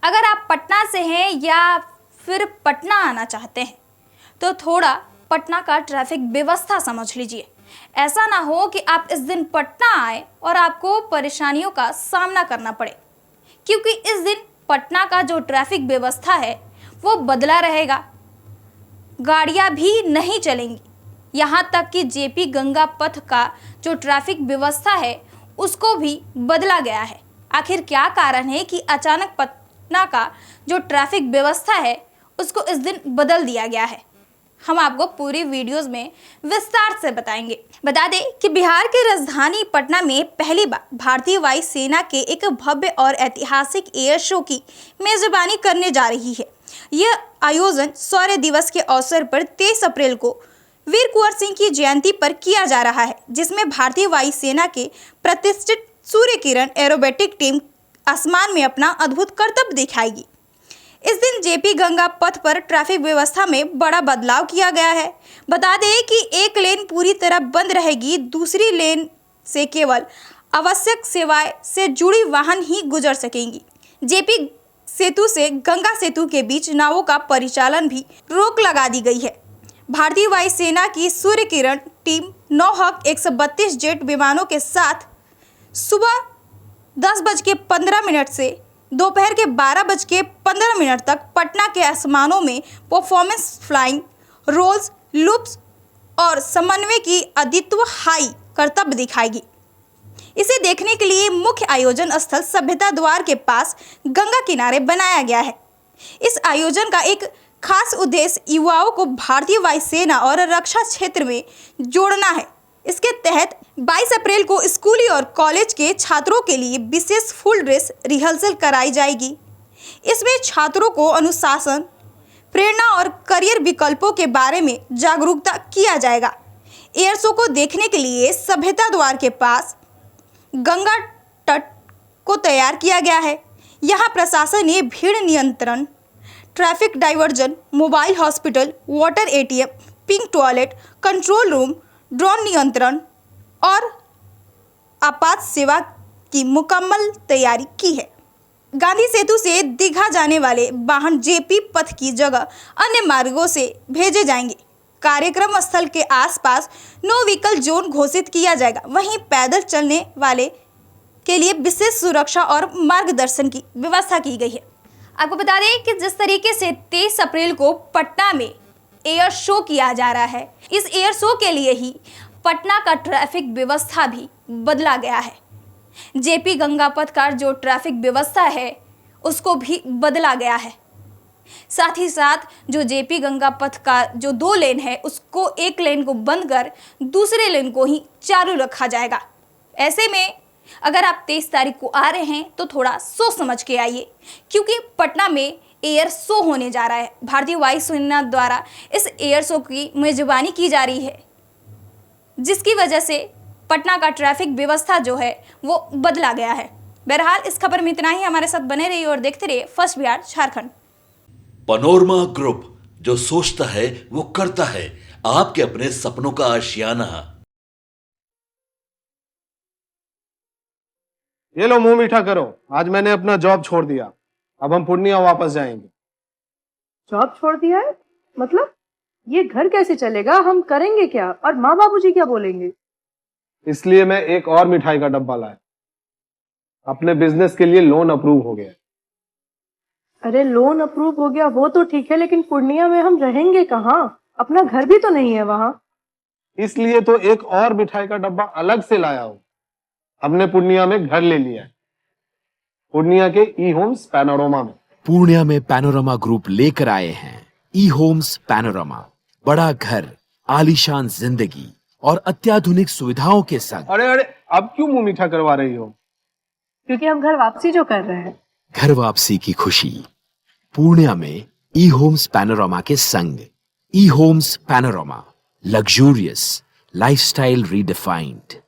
अगर आप पटना से हैं या फिर पटना आना चाहते हैं तो थोड़ा पटना का ट्रैफिक व्यवस्था समझ लीजिए। ऐसा ना हो कि आप इस दिन पटना आए और आपको परेशानियों का सामना करना पड़े, क्योंकि इस दिन पटना का जो ट्रैफिक व्यवस्था है वो बदला रहेगा। गाड़ियां भी नहीं चलेंगी, यहाँ तक कि जेपी गंगा पथ का जो ट्रैफिक व्यवस्था है उसको भी बदला गया है। आखिर क्या कारण है कि अचानक पटना का जो ट्रैफिक व्यवस्था है उसको इस दिन बदल दिया गया है? हम आपको पूरी वीडियोस में विस्तार से बताएंगे। बता दें कि बिहार की राजधानी पटना में पहली बार भारतीय वायु सेना के एक भव्य और ऐतिहासिक एयर शो की मेजबानी करने जा रही है। यह आयोजन शौर्य दिवस के अवसर पर 23 अप्रैल को वीर कुंवर सिंह की जयंती पर किया जा रहा है, जिसमें भारतीय वायु सेना के प्रतिष्ठित सूर्य किरण एरोबेटिक टीम आसमान में अपना अद्भुत करतब दिखाएगी। इस दिन जेपी गंगा पथ पर ट्रैफिक व्यवस्था में बड़ा बदलाव किया गया है। बता दें कि एक लेन पूरी तरह बंद रहेगी, दूसरी लेन से केवल आवश्यक सेवाएं से जुड़ी वाहन ही गुजर सकेंगी। जेपी सेतु से गंगा सेतु के बीच नावों का परिचालन भी रोक लगा दी गई है। भारतीय वायु सेना की सूर्य किरण टीम नौहक 132 जेट विमानों के साथ सुबह 10:15 से दोपहर के 12:15 तक पटना के आसमानों में परफॉर्मेंस फ्लाइंग, रोल्स, लूप्स और समन्वय की अद्वितीय हाई करतब दिखाएगी। इसे देखने के लिए मुख्य आयोजन स्थल सभ्यता द्वार के पास गंगा किनारे बनाया गया है। इस आयोजन का एक खास उद्देश्य युवाओं को भारतीय वायु सेना और रक्षा क्षेत्र में जोड़ना है। इसके तहत 22 अप्रैल को स्कूली और कॉलेज के छात्रों के लिए विशेष फुल ड्रेस रिहर्सल कराई जाएगी। इसमें छात्रों को अनुशासन, प्रेरणा और करियर विकल्पों के बारे में जागरूकता किया जाएगा। एयर शो को देखने के लिए सभ्यता द्वार के पास गंगा तट को तैयार किया गया है। यहाँ प्रशासन ने भीड़ नियंत्रण, traffic diversion, mobile hospital, water ATM, pink toilet, control room, drone नियंत्रण और आपात सेवा की मुकम्मल तैयारी की है। गांधी सेतु से दीघा जाने वाले वाहन जेपी पथ की जगह अन्य मार्गों से भेजे जाएंगे। कार्यक्रम स्थल के आसपास नो व्हीकल जोन घोषित किया जाएगा। वहीं पैदल चलने वाले के लिए विशेष सुरक्षा और मार्गदर्शन की व्यवस्था की गई है। आपको बता दें कि जिस तरीके से 23 अप्रैल को पटना में एयर शो किया जा रहा है, इस एयर शो के लिए ही पटना का ट्रैफिक व्यवस्था भी बदला गया है। जेपी गंगा पथ का जो ट्रैफिक व्यवस्था है उसको भी बदला गया है। साथ ही साथ जो जेपी गंगा पथ का जो 2 लेन है उसको एक लेन को बंद कर दूसरे लेन को ही चालू रखा जाएगा। ऐसे में अगर आप 23 तारीख को आ रहे हैं तो थोड़ा सोच समझ के आइए, क्योंकि पटना में एयर शो होने जा रहा है। भारतीय वायु सेना द्वारा इस एयर शो की मेजबानी की जा रही है, जिसकी वजह से पटना का ट्रैफिक व्यवस्था जो है वो बदला गया है। बहरहाल इस खबर में इतना ही। हमारे साथ बने रहिए और देखते रहिए first Bihar Jharkhand. Panorama group, जो सोचता है वो करता है। आपके अपने सपनों का आशियाना। ये लो, मुंह मीठा करो। आज मैंने अपना जॉब छोड़ दिया। अब हम पूर्णिया वापस जाएंगे। जॉब छोड़ दिया है? मतलब ये घर कैसे चलेगा? हम करेंगे क्या? और माँ बाबूजी क्या बोलेंगे? इसलिए मैं एक और मिठाई का डब्बा लाया। अपने बिजनेस के लिए लोन अप्रूव हो गया। अरे लोन अप्रूव हो गया वो तो ठीक है, लेकिन पूर्णिया में हम रहेंगे कहाँ? अपना घर भी तो नहीं है वहाँ। इसलिए तो एक और मिठाई का डब्बा अलग से लाया हूँ। हमने पूर्णिया में घर ले लिया है, पूर्णिया के ई होम्स पैनोरमा में। पूर्णिया में पैनोरमा ग्रुप लेकर आए हैं ई होम्स पैनोरमा। बड़ा घर, आलीशान जिंदगी और अत्याधुनिक सुविधाओं के संग। अरे अरे, अब क्यों मुंह मीठा करवा रही हो? क्योंकि हम घर वापसी जो कर रहे हैं। घर वापसी की खुशी पूर्णिया में ई होम्स पैनोरमा के संग। ई Homes Panorama, luxurious lifestyle redefined.